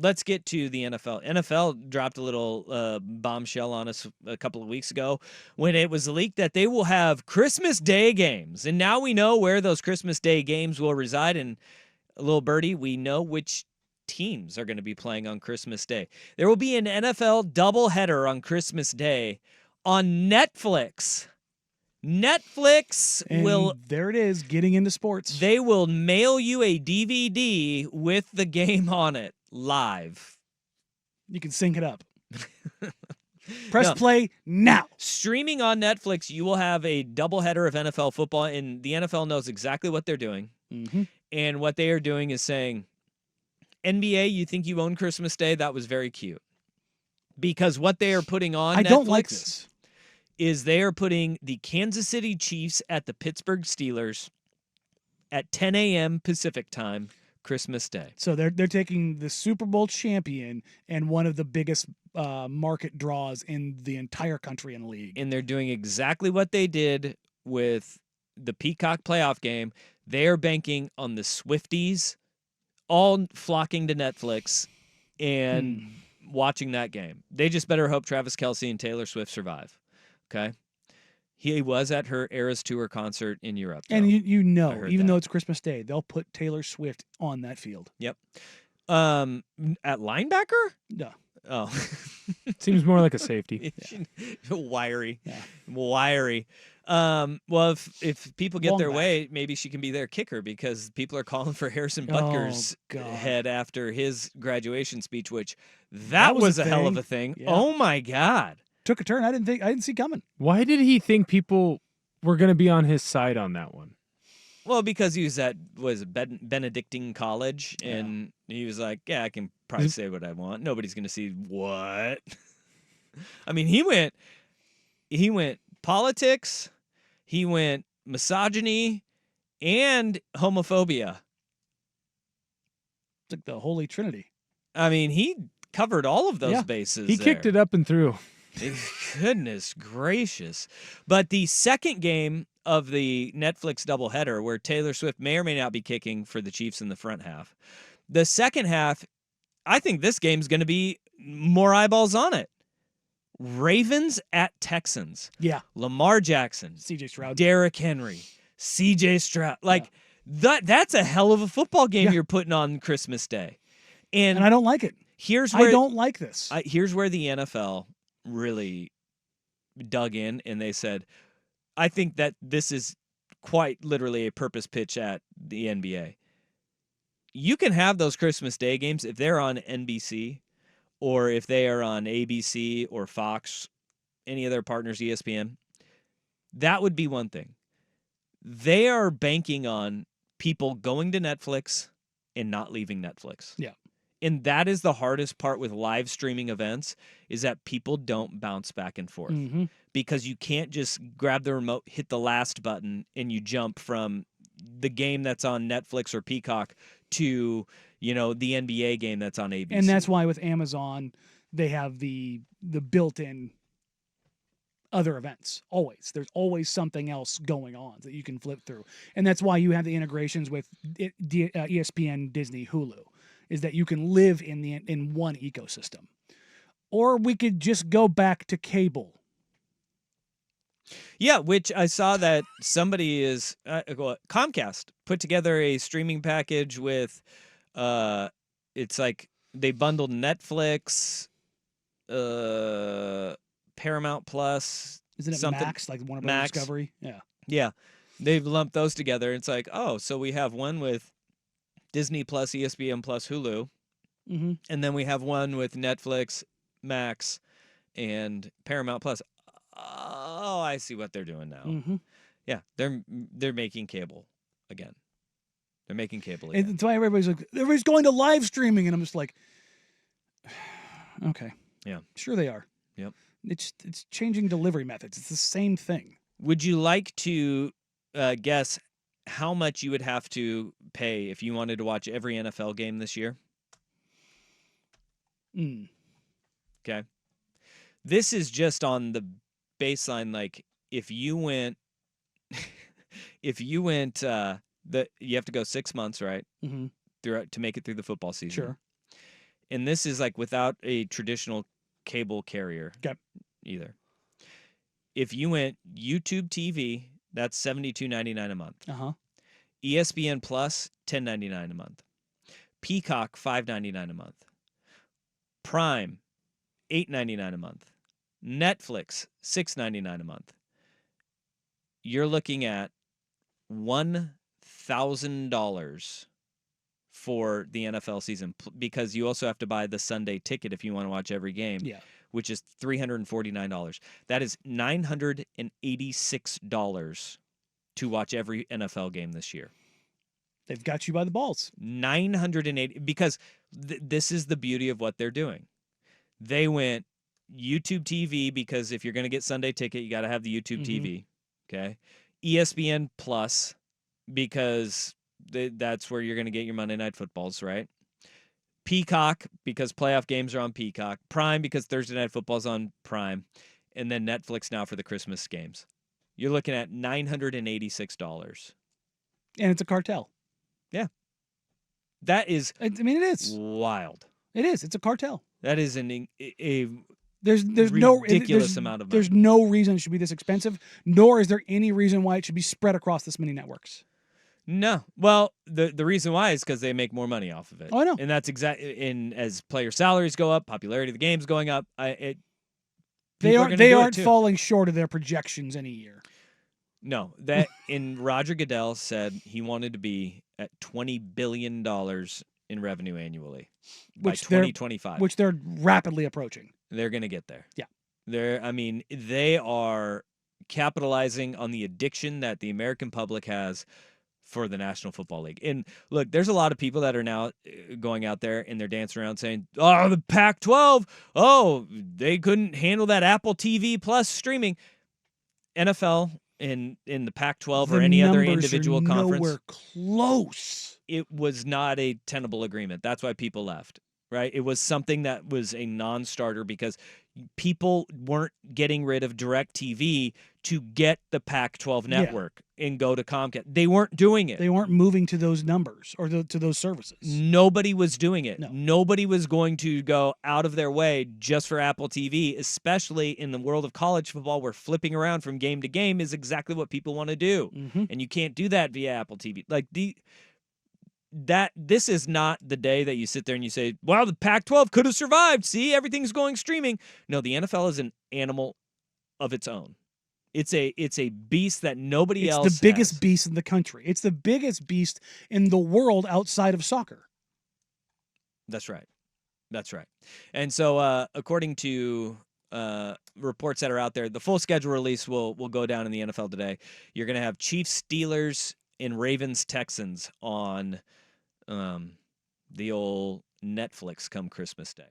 let's get to the NFL. NFL dropped a little bombshell on us a couple of weeks ago when it was leaked that they will have Christmas Day games. And now we know where those Christmas Day games will reside. And little birdie, we know which teams are going to be playing on Christmas Day. There will be an NFL doubleheader on Christmas Day on Netflix. Netflix will. There it is, getting into sports. They will mail you a DVD with the game on it live. You can sync it up. Press play now. Streaming on Netflix, you will have a doubleheader of NFL football, and the NFL knows exactly what they're doing. Mm-hmm. And what they are doing is saying, NBA, you think you own Christmas Day? That was very cute. Because what they are putting on Netflix don't like this. Is they are putting the Kansas City Chiefs at the Pittsburgh Steelers at 10 a.m. Pacific time, Christmas Day. So they're taking the Super Bowl champion and one of the biggest market draws in the entire country and league. And they're doing exactly what they did with the Peacock playoff game. They are banking on the Swifties all flocking to Netflix and watching that game. They just better hope Travis Kelce and Taylor Swift survive. Okay? He was at her Eras Tour concert in Europe. And you know, even that. though it's Christmas Day, they'll put Taylor Swift on that field. Yep. At linebacker? No. Oh. Seems more like a safety. Wiry. Yeah. Wiry. Well, if people get Long their back. way, maybe she can be their kicker because people are calling for Harrison Butker's God. head after his graduation speech, which that was was a a hell of thing. a thing. Yeah. Oh my God. Took a turn I didn't see coming. Why did he think people were going to be on his side on that one? Well, because he was at Benedictine College, and he was like, "Yeah, I can probably say what I want. Nobody's gonna see what." I mean, he went politics, he went misogyny, and homophobia. It's like the Holy Trinity. I mean, he covered all of those Yeah. bases. He kicked it up and through. Goodness gracious! But the second game of the Netflix doubleheader, where Taylor Swift may or may not be kicking for the Chiefs in the front half, the second half, I think this game's going to be more eyeballs on it. Ravens at Texans. Yeah. Lamar Jackson, CJ Stroud. Derrick Henry, CJ Stroud. That's a hell of a football game you're putting on Christmas Day. And I don't like it. Here's where I don't like this. Here's where the NFL really dug in, and they said, I think that this is quite literally a purpose pitch at the NBA. You can have those Christmas Day games if they're on NBC or if they are on ABC or Fox, any of their partners, ESPN. That would be one thing. They are banking on people going to Netflix and not leaving Netflix. Yeah. And that is the hardest part with live streaming events, is that people don't bounce back and forth. Mm-hmm. Because you can't just grab the remote, hit the last button, and you jump from the game that's on Netflix or Peacock to, the NBA game that's on ABC. And that's why with Amazon, they have the built-in other events. Always. There's always something else going on that you can flip through. And that's why you have the integrations with ESPN, Disney, Hulu, is that you can live in one ecosystem. Or we could just go back to cable. Yeah, which I saw that somebody is Comcast put together a streaming package with it's like they bundled Netflix, Paramount Plus. Isn't it something, Max, like Warner Bros. Max. Discovery? Yeah. Yeah. They've lumped those together. It's like, oh, so we have one with Disney Plus, ESPN Plus, Hulu. Mm-hmm. And then we have one with Netflix, Max, and Paramount Plus. Oh, I see what they're doing now. Mm-hmm. Yeah, they're making cable again. They're making cable again. And that's why everybody's going to live streaming, and I'm just like, okay. Yeah. Sure they are. Yep. It's changing delivery methods. It's the same thing. Would you like to guess how much you would have to pay if you wanted to watch every NFL game this year? Okay. This is just on the baseline. Like if you went, you have to go 6 months, right? Mm-hmm. To make it through the football season. Sure. and this is like without a traditional cable carrier Okay. either. If you went YouTube TV, that's $72.99 a month. Uh-huh. ESPN Plus, $10.99 a month. Peacock, $5.99 a month. Prime, $8.99 a month. Netflix, $6.99 a month. You're looking at $1,000 for the NFL season because you also have to buy the Sunday ticket if you want to watch every game, Yeah. which is $349. That is $986 to watch every NFL game this year. They've got you by the balls. 980 because this is the beauty of what they're doing. They went YouTube TV because if you're going to get Sunday ticket, you got to have the YouTube TV. Okay. ESPN Plus because that's where you're going to get your Monday Night Footballs, right? Peacock because playoff games are on Peacock. Prime because Thursday Night Football's on Prime. And then Netflix now for the Christmas games. You're looking at $986. And it's a cartel. Yeah. That is I mean, it is. wild. It is. It's a cartel. That is There's no ridiculous amount of money. There's no reason it should be this expensive, nor is there any reason why it should be spread across this many networks. No. Well, the reason why is because they make more money off of it. Oh, I know. And that's exactly as player salaries go up, popularity of the game's going up. They aren't aren't falling short of their projections any year. No, that Roger Goodell said he wanted to be at $20 billion in revenue annually by 2025. Which they're rapidly approaching. They're going to get there. Yeah. They are capitalizing on the addiction that the American public has for the National Football League. And look, there's a lot of people that are now going out there and they're dancing around saying, oh, the Pac-12, oh, they couldn't handle that Apple TV Plus streaming. NFL in the Pac-12 or any other individual conference. Nowhere close. It was not a tenable agreement. That's why people left, right? It was something that was a non-starter because people weren't getting rid of DirecTV to get the Pac-12 network and go to Comcast. They weren't doing it. They weren't moving to those numbers or to those services. Nobody was doing it. No. Nobody was going to go out of their way just for Apple TV, especially in the world of college football where flipping around from game to game is exactly what people want to do. Mm-hmm. And you can't do that via Apple TV. Like this is not the day that you sit there and you say, wow, the Pac-12 could have survived. See, everything's going streaming. No, the NFL is an animal of its own. It's a beast that nobody else has. It's the biggest beast in the country. It's the biggest beast in the world outside of soccer. That's right. That's right. And so according to reports that are out there, the full schedule release will go down in the NFL today. You're going to have Chiefs, Steelers, and Ravens, Texans on the old Netflix come Christmas Day.